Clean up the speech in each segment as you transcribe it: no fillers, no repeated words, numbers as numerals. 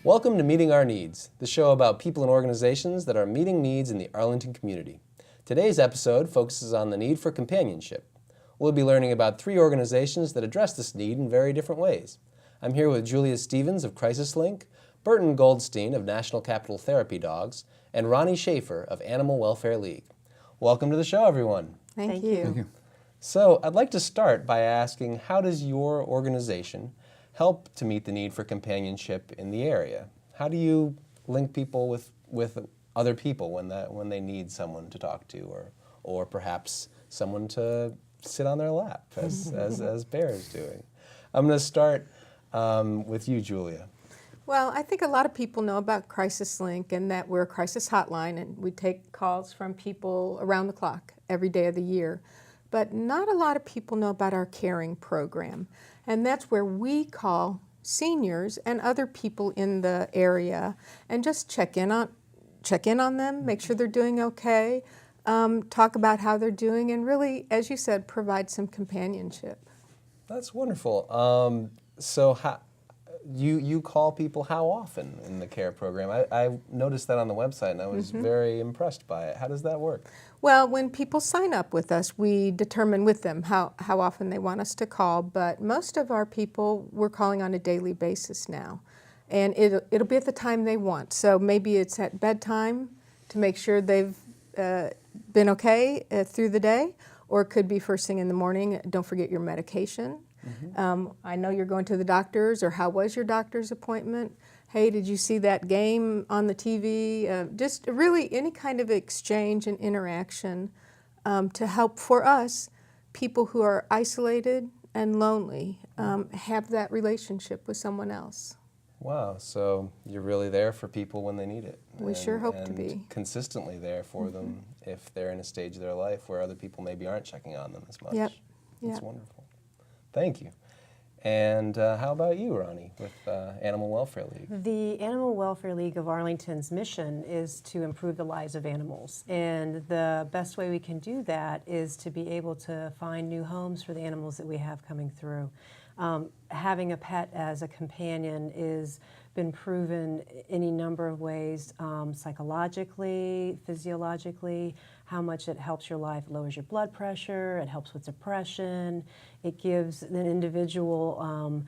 Welcome to Meeting Our Needs, the show about people and organizations that are meeting needs in the Arlington community. Today's episode focuses on the need for companionship. We'll be learning about 3 organizations that address this need in very different ways. I'm here with Julia Stevens of Crisis Link, Burton Goldstein of National Capital Therapy Dogs, and Ronny Shafer of Animal Welfare League. Welcome to the show, everyone. Thank you. Thank you. So I'd like to start by asking, how does your organization help to meet the need for companionship in the area? How do you link people with other people when they need someone to talk to, or perhaps someone to sit on their lap, as Bear is doing? I'm going to start with you, Julia. Well, I think a lot of people know about Crisis Link and that we're a crisis hotline and we take calls from people around the clock every day of the year. But not a lot of people know about our caring program. And that's where we call seniors and other people in the area and just check in on them, make sure they're doing okay, talk about how they're doing, and really, as you said, provide some companionship. That's wonderful. So you call people how often in the care program? I noticed that on the website and I was very impressed by it. How does that work? Well, when people sign up with us, we determine with them how often they want us to call, but most of our people we're calling on a daily basis now. And it'll be at the time they want. So maybe it's at bedtime to make sure they've been okay through the day, or it could be first thing in the morning, don't forget your medication. I know you're going to the doctor's, or how was your doctor's appointment? Hey, did you see that game on the TV? Just really any kind of exchange and interaction to help, for us, people who are isolated and lonely have that relationship with someone else. Wow, so you're really there for people when they need it. We sure hope to be. Consistently there for them if they're in a stage of their life where other people maybe aren't checking on them as much. Yep. That's wonderful. Thank you. And how about you, Ronny, with Animal Welfare League? The Animal Welfare League of Arlington's mission is to improve the lives of animals. And the best way we can do that is to be able to find new homes for the animals that we have coming through. Having a pet as a companion is been proven any number of ways, psychologically, physiologically, how much it helps your life. It lowers your blood pressure, it helps with depression, it gives an individual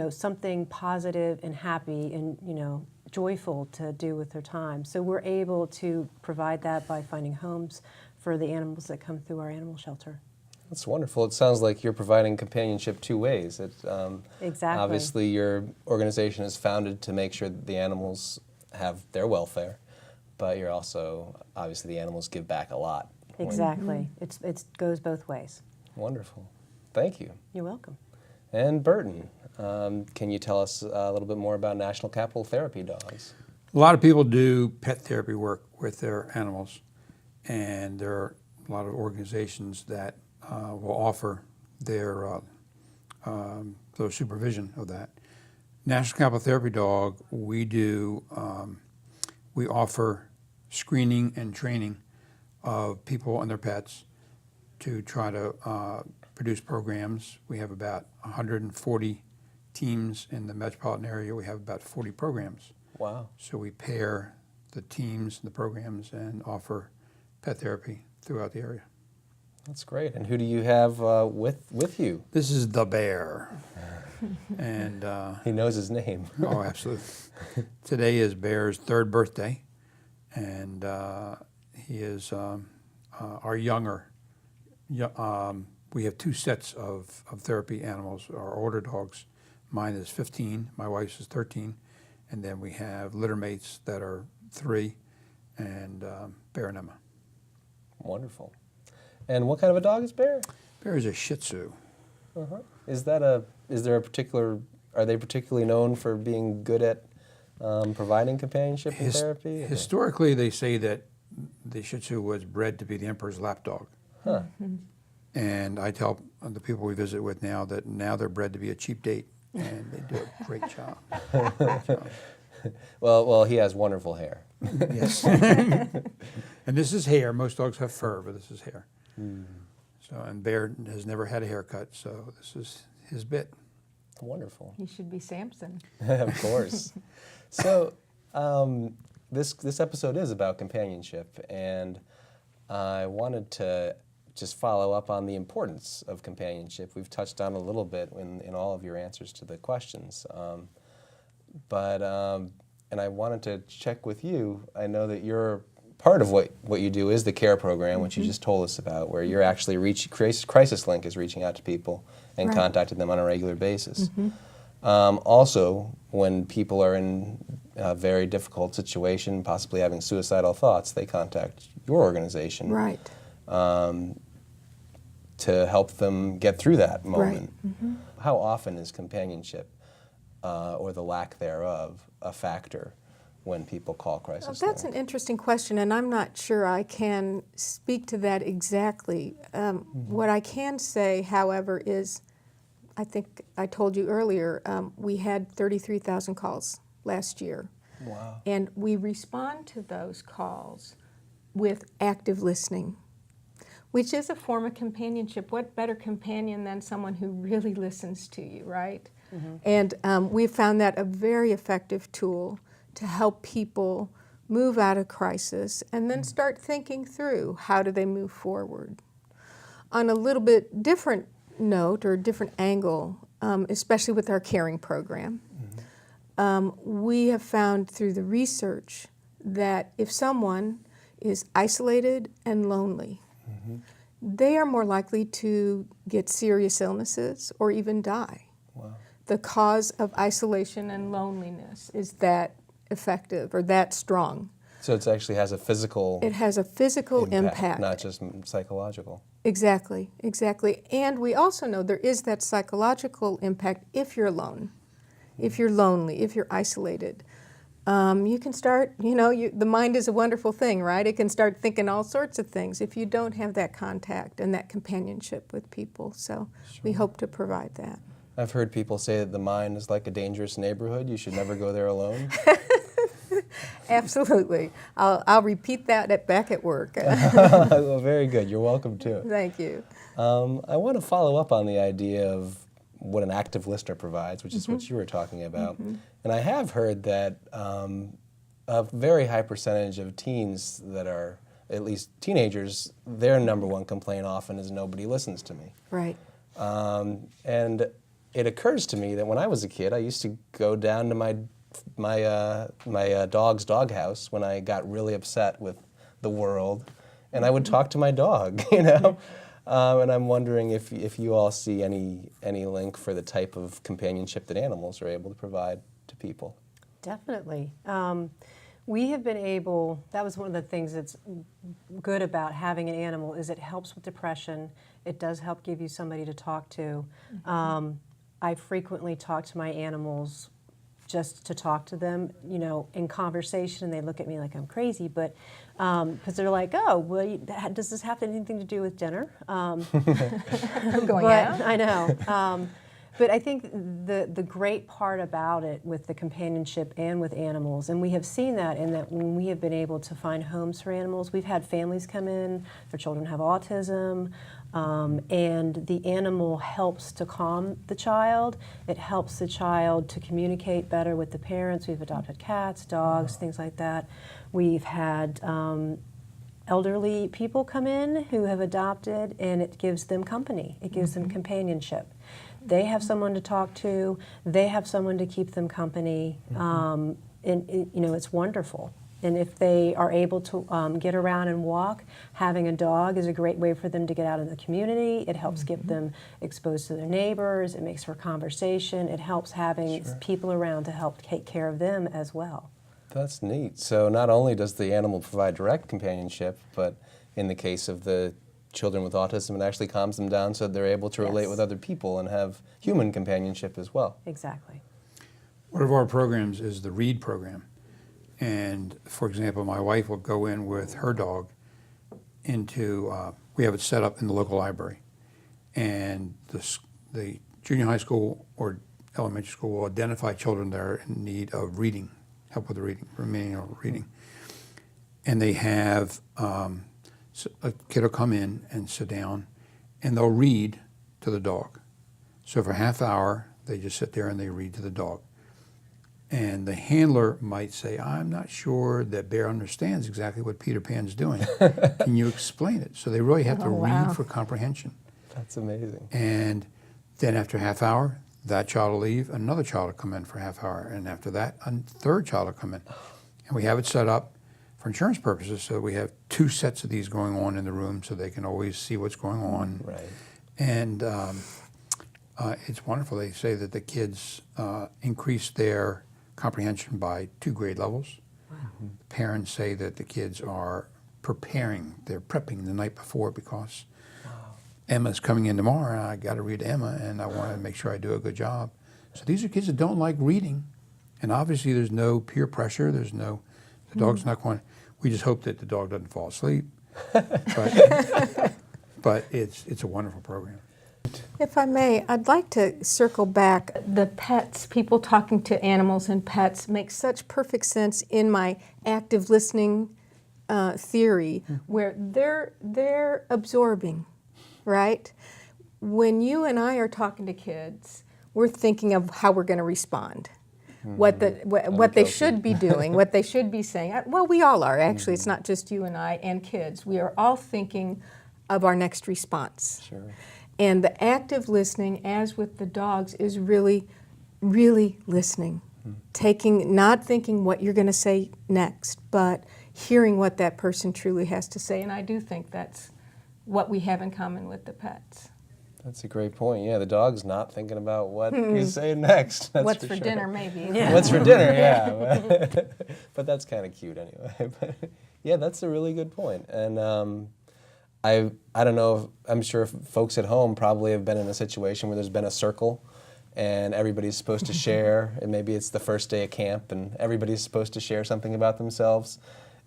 something positive and happy and joyful to do with their time. So we're able to provide that by finding homes for the animals that come through our animal shelter. That's wonderful. It sounds like you're providing companionship 2 ways. Exactly. Obviously, your organization is founded to make sure that the animals have their welfare, but you're also, obviously, the animals give back a lot. Exactly. It goes both ways. Wonderful. Thank you. You're welcome. And Burton, can you tell us a little bit more about National Capital Therapy Dogs? A lot of people do pet therapy work with their animals, and there are a lot of organizations that will offer their supervision of that. National Capital Therapy Dog, we offer screening and training of people and their pets to try to produce programs. We have about 140 teams in the metropolitan area. We have about 40 programs. Wow. So we pair the teams and the programs and offer pet therapy throughout the area. That's great. And who do you have with you? This is the Bear. And He knows his name. oh, absolutely. Today is Bear's 3rd birthday, and he is our younger. We have 2 sets of therapy animals. Our older dogs, mine is 15, my wife's is 13, and then we have litter mates that are 3, and Bear and Emma. Wonderful. And what kind of a dog is Bear? Bear is a Shih Tzu. Is there a particular? Are they particularly known for being good at providing companionship and therapy? Historically, they say that the Shih Tzu was bred to be the emperor's lapdog. Huh. And I tell the people we visit with now that now they're bred to be a cheap date, and they do a great job. Great job. Well, he has wonderful hair. Yes. And this is hair. Most dogs have fur, but this is hair. So, and Bear has never had a haircut, so this is his bit. Wonderful. He should be Samson. Of course. So this episode is about companionship, and I wanted to just follow up on the importance of companionship. We've touched on a little bit in all of your answers to the questions, and I wanted to check with you. I know that you're part of what you do is the CARE program, which you just told us about, where you're actually Crisis Link is reaching out to people and contacting them on a regular basis. Also, when people are in a very difficult situation, possibly having suicidal thoughts, they contact your organization to help them get through that moment. How often is companionship, or the lack thereof, a factor when people call Crisis That's Link? an interesting question, and I'm not sure I can speak to that exactly. What I can say, however, is I think I told you earlier, we had 33,000 calls last year. Wow. And we respond to those calls with active listening, which is a form of companionship. What better companion than someone who really listens to you, right? And we found that a very effective tool to help people move out of crisis and then start thinking through how do they move forward. On a little bit different note or different angle, especially with our caring program, we have found through the research that if someone is isolated and lonely, they are more likely to get serious illnesses or even die. Wow. The cause of isolation and loneliness is that effective or that strong. So it actually has a physical It has a physical impact. not just psychological. Exactly, exactly. And we also know there is that psychological impact if you're alone, if you're lonely, if you're isolated. You can start, the mind is a wonderful thing, right? It can start thinking all sorts of things if you don't have that contact and that companionship with people. So we hope to provide that. I've heard people say that the mind is like a dangerous neighborhood. You should never go there alone. Absolutely. I'll repeat that back at work. Well, very good. You're welcome to. Thank you. I want to follow up on the idea of what an active listener provides, which is what you were talking about. And I have heard that a very high percentage of teens that are, at least teenagers, their number one complaint often is nobody listens to me. Right. And it occurs to me that when I was a kid, I used to go down to my dog's doghouse when I got really upset with the world, and I would talk to my dog, And I'm wondering if you all see any link for the type of companionship that animals are able to provide to people. Definitely. We have been able, that was one of the things that's good about having an animal is it helps with depression. It does help give you somebody to talk to. I frequently talk to my animals just to talk to them, in conversation, and they look at me like I'm crazy, but because they're like, oh, well, does this have anything to do with dinner? I'm going out. I know. But I think the great part about it with the companionship and with animals, and we have seen that in that when we have been able to find homes for animals, we've had families come in, their children have autism, and the animal helps to calm the child. It helps the child to communicate better with the parents. We've adopted cats, dogs, things like that. We've had elderly people come in who have adopted, and it gives them company. It gives them companionship. They have someone to talk to. They have someone to keep them company. And it's wonderful. And if they are able to get around and walk, having a dog is a great way for them to get out in the community. It helps get them exposed to their neighbors. It makes for conversation. It helps having people around to help take care of them as well. That's neat. So not only does the animal provide direct companionship, but in the case of the children with autism, it actually calms them down so they're able to relate with other people and have human companionship as well. Exactly. One of our programs is the READ program. And for example, my wife will go in with her dog into, we have it set up in the local library. And the junior high school or elementary school will identify children that are in need of reading, help with the reading, remaining of reading. And they have a kid will come in and sit down, and they'll read to the dog. So for a half hour, they just sit there and they read to the dog. And the handler might say, I'm not sure that Bear understands exactly what Peter Pan's doing. Can you explain it? So they really have to read for comprehension. That's amazing. And then after a half hour, that child will leave, another child will come in for a half hour, and after that, a third child will come in. And we have it set up for insurance purposes, so we have 2 sets of these going on in the room so they can always see what's going on. Right. And it's wonderful. They say that the kids increase their comprehension by 2 grade levels. Wow. Parents say that the kids are preparing, they're prepping the night before because Emma's coming in tomorrow and I got to read Emma and I want to make sure I do a good job. So these are kids that don't like reading, and obviously there's no peer pressure, the dog's not going, we just hope that the dog doesn't fall asleep. But it's a wonderful program. If I may, I'd like to circle back. The pets, people talking to animals and pets makes such perfect sense in my active listening theory, where they're absorbing, right? When you and I are talking to kids, we're thinking of how we're going to respond, what they should be doing, what they should be saying. Well, we all are, actually. It's not just you and I and kids. We are all thinking of our next response. Sure. And the active listening, as with the dogs, is really, really listening. Not thinking what you're going to say next, but hearing what that person truly has to say. And I do think that's what we have in common with the pets. That's a great point. Yeah, the dog's not thinking about what you say next. That's What's for sure. dinner, maybe. Yeah. What's for dinner, yeah. But that's kind of cute anyway. But yeah, that's a really good point. And I don't know, I'm sure folks at home probably have been in a situation where there's been a circle and everybody's supposed to share, and maybe it's the first day of camp and everybody's supposed to share something about themselves.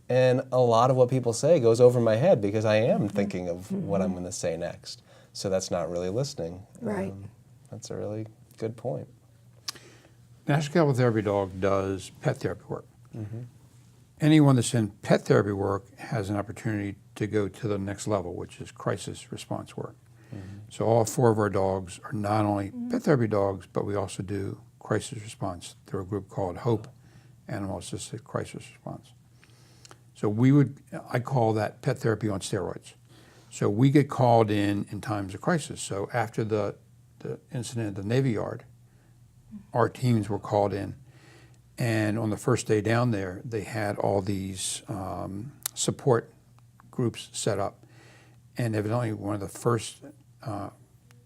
And a lot of what people say goes over my head because I am thinking of what I'm going to say next. So that's not really listening. Right. That's a really good point. National Caliber Therapy Dog does pet therapy work. Anyone that's in pet therapy work has an opportunity to go to the next level, which is crisis response work. So all 4 of our dogs are not only pet therapy dogs, but we also do crisis response through a group called HOPE, Animal Assisted Crisis Response. So I call that pet therapy on steroids. So we get called in times of crisis. So after the incident at the Navy Yard, our teams were called in. And on the first day down there, they had all these support groups set up. And evidently one of the first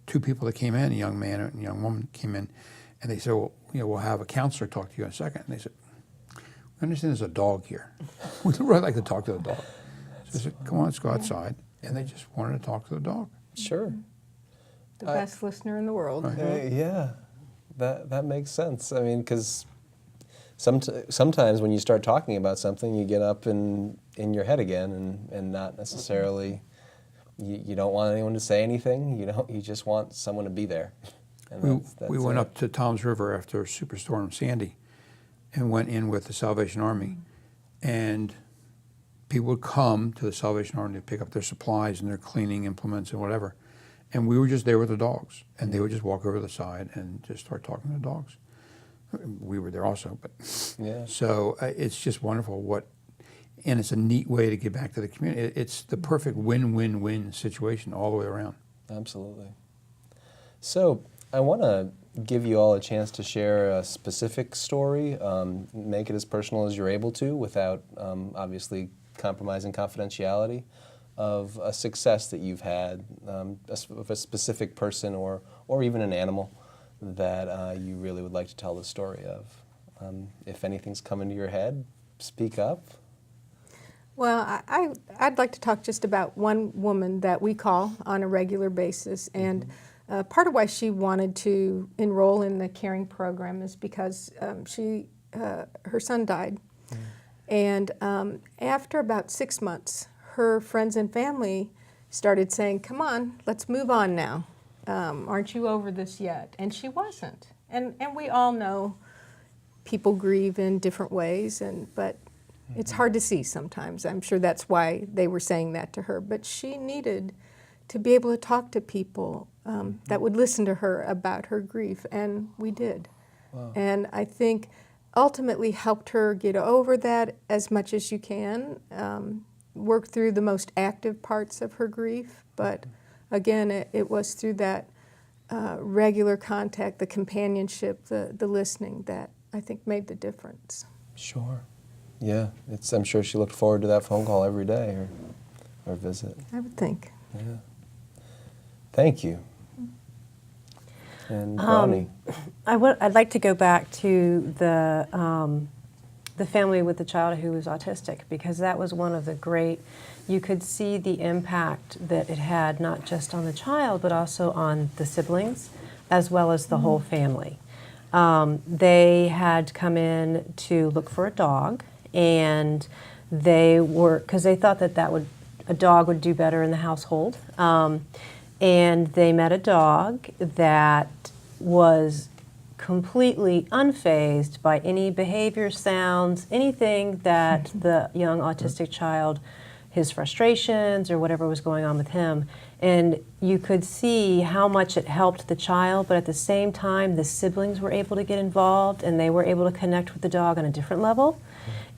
2 people that came in, a young man and a young woman came in, and they said, well, we'll have a counselor talk to you in a second. And they said, we understand there's a dog here. We'd really like to talk to the dog. So I said, come on, let's go outside. And they just wanted to talk to the dog. Sure. The best listener in the world. Yeah, that makes sense. I mean, because sometimes when you start talking about something, you get up in your head again, and not necessarily. You don't want anyone to say anything. You just want someone to be there. And we went up to Toms River after Superstorm Sandy, and went in with the Salvation Army, and people would come to the Salvation Army to pick up their supplies and their cleaning implements and whatever. And we were just there with the dogs, and they would just walk over to the side and just start talking to the dogs. We were there also, but Yeah. so it's just wonderful and it's a neat way to get back to the community. It's the perfect win-win-win situation all the way around. Absolutely. So I want to give you all a chance to share a specific story, make it as personal as you're able to without obviously compromising confidentiality, of a success that you've had, of a specific person or even an animal that you really would like to tell the story of. If anything's coming to your head, speak up. Well, I'd like to talk just about one woman that we call on a regular basis, and part of why she wanted to enroll in the caring program is because her son died, and after about 6 months, her friends and family started saying, "Come on, let's move on now. Aren't you over this yet?" And she wasn't, and we all know people grieve in different ways, but it's hard to see sometimes. I'm sure that's why they were saying that to her. But she needed to be able to talk to people that would listen to her about her grief, and we did. Wow. And I think ultimately helped her get over that as much as you can, work through the most active parts of her grief. But again, it was through that regular contact, the companionship, the listening that I think made the difference. Sure. Yeah, I'm sure she looked forward to that phone call every day or visit. I would think. Yeah. Thank you. And Ronny. I'd like to go back to the family with the child who was autistic, because that was one of the great, you could see the impact that it had not just on the child but also on the siblings as well as the whole family. They had come in to look for a dog, and they were, because they thought that a dog would do better in the household. And they met a dog that was completely unfazed by any behavior, sounds, anything that the young autistic child, his frustrations or whatever was going on with him. And you could see how much it helped the child, but at the same time, the siblings were able to get involved and they were able to connect with the dog on a different level.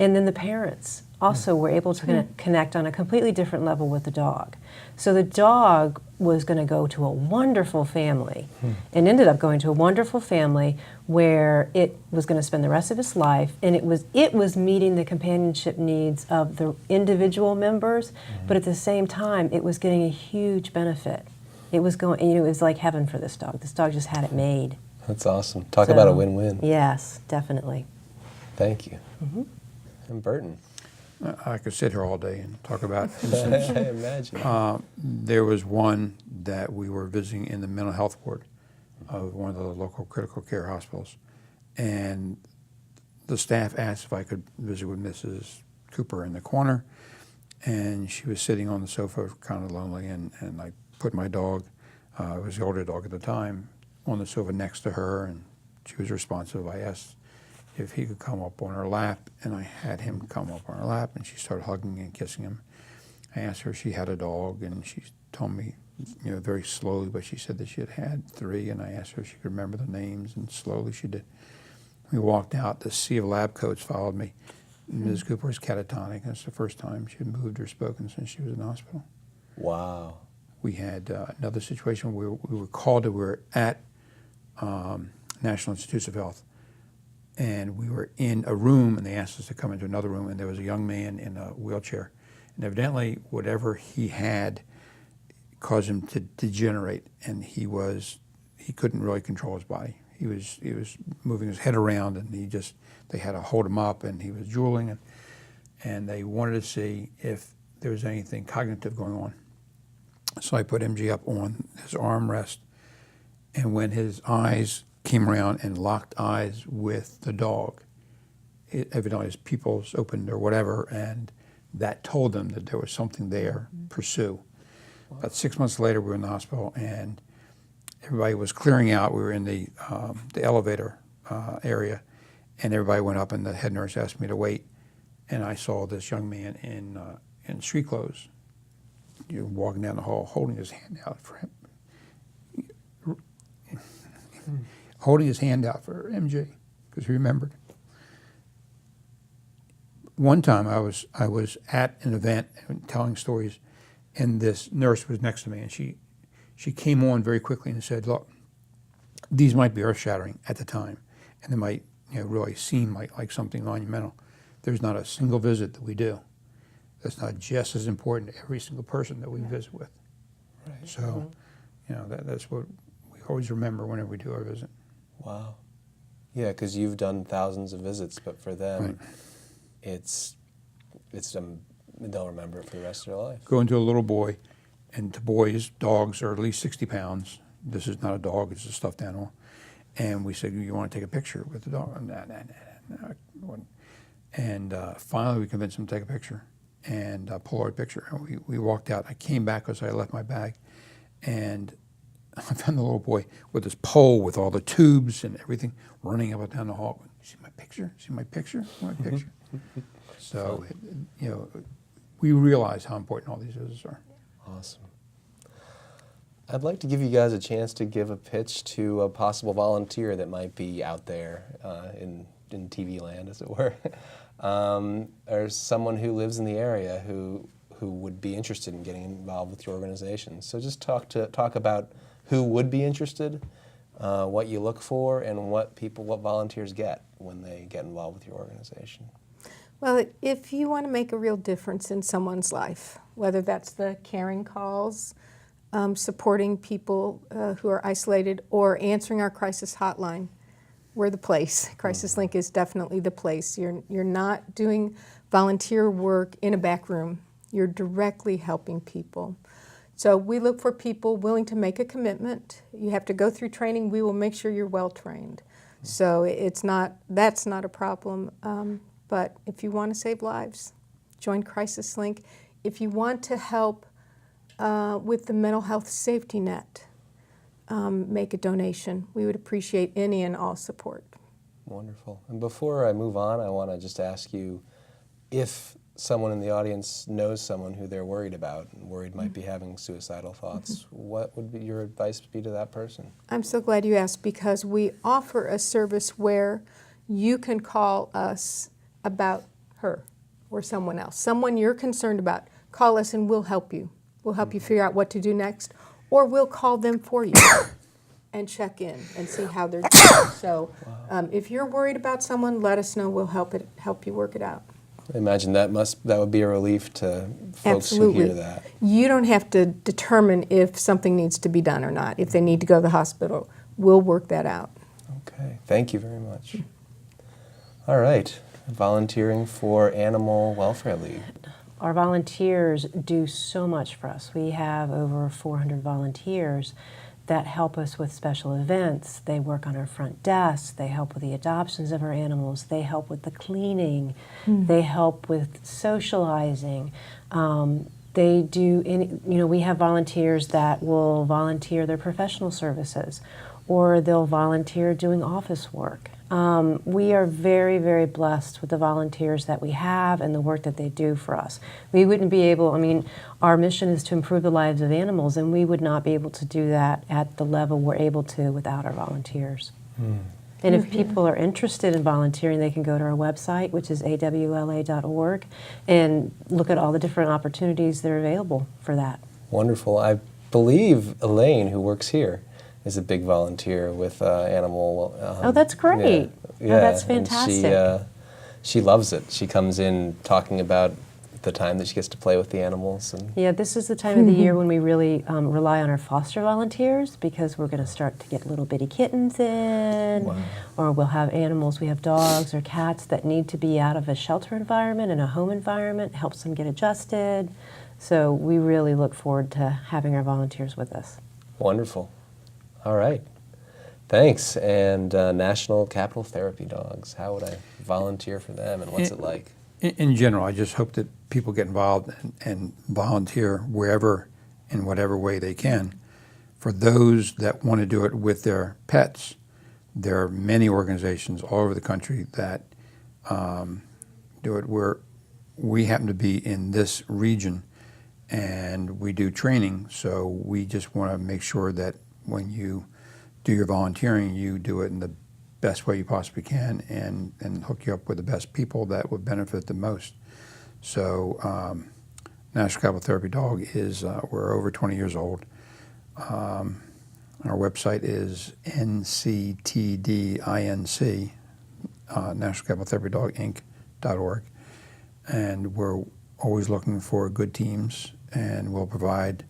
And then the parents also were able to connect on a completely different level with the dog. So the dog was going to go to a wonderful family and ended up going to a wonderful family where it was going to spend the rest of its life, and it was meeting the companionship needs of the individual members, but at the same time it was getting a huge benefit. It was going, it was like heaven for this dog. This dog just had it made. That's awesome. Talk about a win-win. Yes, definitely. Thank you. And Burton. I could sit here all day and talk about incidents. I imagine. There was one that we were visiting in the mental health ward of one of the local critical care hospitals, and the staff asked if I could visit with Mrs. Cooper in the corner, and she was sitting on the sofa kind of lonely, and I put my dog, it was the older dog at the time, on the sofa next to her, and she was responsive. I asked if he could come up on her lap, and I had him come up on her lap, and she started hugging and kissing him. I asked her if she had a dog, and she told me, very slowly, but she said that she had 3, and I asked her if she could remember the names, and slowly she did. We walked out, the sea of lab coats followed me. Ms. Cooper was catatonic. That's the first time she had moved or spoken since she was in the hospital. Wow. We had another situation where we were called to, we were at National Institutes of Health, and we were in a room, and they asked us to come into another room, and there was a young man in a wheelchair. And evidently, whatever he had caused him to degenerate, and he couldn't really control his body. He was moving his head around, and they had to hold him up, and he was drooling, and they wanted to see if there was anything cognitive going on. So I put MG up on his armrest, and when his eyes came around and locked eyes with the dog, evidently his pupils opened or whatever, and that told them that there was something there, pursue. About 6 months later, we were in the hospital, and everybody was clearing out. We were in the elevator area, and everybody went up, and the head nurse asked me to wait, and I saw this young man in street clothes, walking down the hall, holding his hand out for him. Holding his hand out for MJ, because he remembered. One time I was at an event telling stories, and this nurse was next to me, and she came on very quickly and said, "Look, these might be earth-shattering at the time, and they might really seem like something monumental. There's not a single visit that we do that's not just as important to every single person that we visit with." Right. So, that's what we always remember whenever we do our visit. Wow. Yeah, because you've done thousands of visits, but for them, Right. they'll remember it for the rest of their life. Go into a little boy, and to boys, dogs are at least 60 pounds. This is not a dog, it's a stuffed animal. And we said, "You want to take a picture with the dog?" And finally we convinced him to take a picture, and a Polaroid picture. And we walked out. I came back because I left my bag, and I found the little boy with this pole with all the tubes and everything running up and down the hall. "See my picture? See my picture? See my picture?" So, we realize how important all these visits are. Awesome. I'd like to give you guys a chance to give a pitch to a possible volunteer that might be out there in in TV land, as it were, or someone who lives in the area who would be interested in getting involved with your organization. So just talk about who would be interested, what you look for, and what volunteers get when they get involved with your organization. Well, if you want to make a real difference in someone's life, whether that's the caring calls, supporting people who are isolated, or answering our crisis hotline, we're the place. Crisis Link is definitely the place. You're not doing volunteer work in a back room. You're directly helping people. So we look for people willing to make a commitment. You have to go through training. We will make sure you're well trained. So that's not a problem. But if you want to save lives, join Crisis Link. If you want to help with the mental health safety net, make a donation. We would appreciate any and all support. Wonderful. And before I move on, I want to just ask you if someone in the audience knows someone who they're worried about and worried might be having suicidal thoughts, what would be your advice be to that person? I'm so glad you asked, because we offer a service where you can call us about her or someone else, someone you're concerned about. Call us and we'll help you. We'll help you figure out what to do next, or we'll call them for you and check in and see how they're doing. So if you're worried about someone, let us know. We'll help you work it out. I imagine that would be a relief to folks Absolutely. who hear that. You don't have to determine if something needs to be done or not. If they need to go to the hospital, we'll work that out. Okay, thank you very much. All right, volunteering for Animal Welfare League. Our volunteers do so much for us. We have over 400 volunteers that help us with special events. They work on our front desk. They help with the adoptions of our animals. They help with the cleaning. They help with socializing. They do, we have volunteers that will volunteer their professional services, or they'll volunteer doing office work. We are very, very blessed with the volunteers that we have and the work that they do for us. We wouldn't be able, our mission is to improve the lives of animals, and we would not be able to do that at the level we're able to without our volunteers. And if people are interested in volunteering, they can go to our website, which is awla.org, and look at all the different opportunities that are available for that. Wonderful. I believe Elaine, who works here, is a big volunteer with animal. Oh, that's great. Yeah, oh, that's fantastic. And she loves it. She comes in talking about the time that she gets to play with the animals. And yeah, this is the time of the year when we really rely on our foster volunteers, because we're going to start to get little bitty kittens in, Wow. or we'll have animals. We have dogs or cats that need to be out of a shelter environment and a home environment, helps them get adjusted. So we really look forward to having our volunteers with us. Wonderful. All right. Thanks. And National Capital Therapy Dogs. How would I volunteer for them, and what's it like? In general, I just hope that people get involved and volunteer wherever, in whatever way they can. For those that want to do it with their pets, there are many organizations all over the country that do it. We happen to be in this region, and we do training, so we just want to make sure that when you do your volunteering, you do it in the best way you possibly can, and hook you up with the best people that would benefit the most. So National Capital Therapy Dog is, we're over 20 years old. Our website is nctdinc, National Capital Therapy Dog Inc.org. And we're always looking for good teams, and we'll provide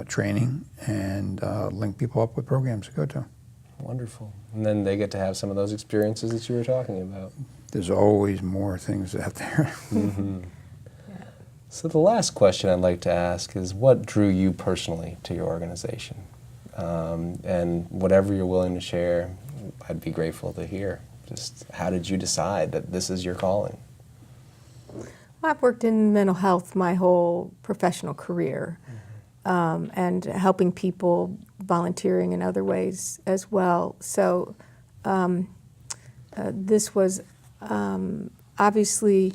training and link people up with programs to go to. Wonderful. And then they get to have some of those experiences that you were talking about. There's always more things out there. Mm-hmm. Yeah. So the last question I'd like to ask is, what drew you personally to your organization? And whatever you're willing to share, I'd be grateful to hear. Just how did you decide that this is your calling? Well, I've worked in mental health my whole professional career, and helping people, volunteering in other ways as well. So this was obviously,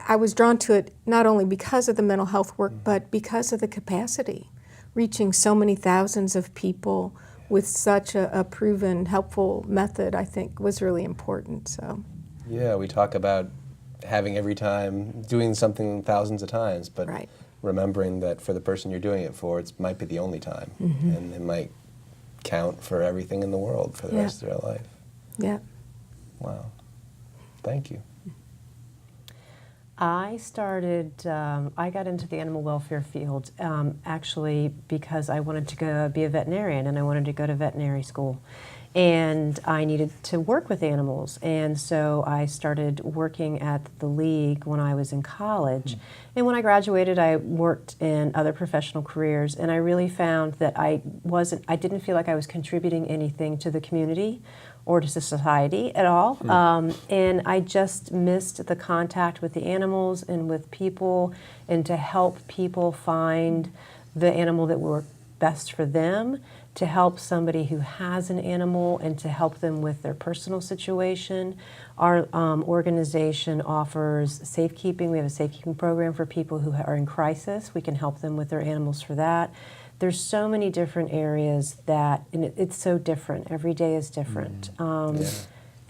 I was drawn to it not only because of the mental health work, but because of the capacity, reaching so many thousands of people with such a proven, helpful method, I think was really important. So, Yeah, we talk about having every time, doing something thousands of times, but right. remembering that for the person you're doing it for, it might be the only time, and it might count for everything in the world for the Yeah. rest of their life. Yeah. Wow. Thank you. I got into the animal welfare field actually because I wanted to go be a veterinarian, and I wanted to go to veterinary school. And I needed to work with animals, and so I started working at the league when I was in college. And when I graduated, I worked in other professional careers, and I really found that I didn't feel like I was contributing anything to the community or to society at all. And I just missed the contact with the animals and with people, and to help people find the animal that worked best for them, to help somebody who has an animal and to help them with their personal situation. Our organization offers safekeeping. We have a safekeeping program for people who are in crisis. We can help them with their animals for that. There's so many different areas that, and it's so different. Every day is different. Yeah.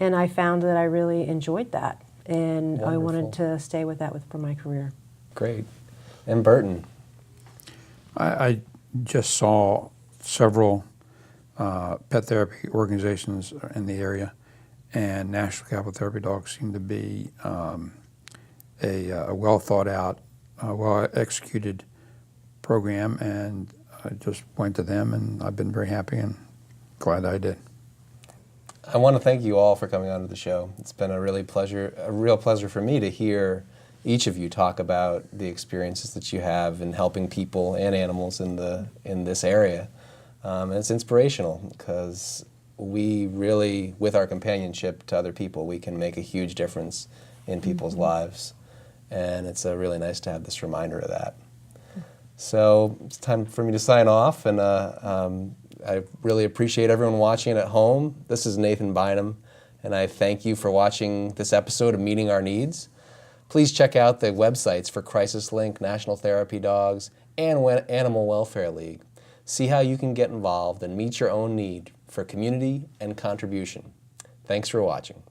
And I found that I really enjoyed that. And I Wonderful. wanted to stay with that for my career. Great. And Burton. I just saw several pet therapy organizations in the area, and National Capital Therapy Dogs seem to be a well thought out, well executed program, and I just went to them, and I've been very happy and glad I did. I want to thank you all for coming on to the show. It's been a real pleasure for me to hear each of you talk about the experiences that you have in helping people and animals in this area. And it's inspirational because we really, with our companionship to other people, we can make a huge difference in people's lives. And it's really nice to have this reminder of that. So it's time for me to sign off, and I really appreciate everyone watching at home. This is Nathan Bynum, and I thank you for watching this episode of Meeting Our Needs. Please check out the websites for Crisis Link, National Therapy Dogs, and Animal Welfare League. See how you can get involved and meet your own need for community and contribution. Thanks for watching.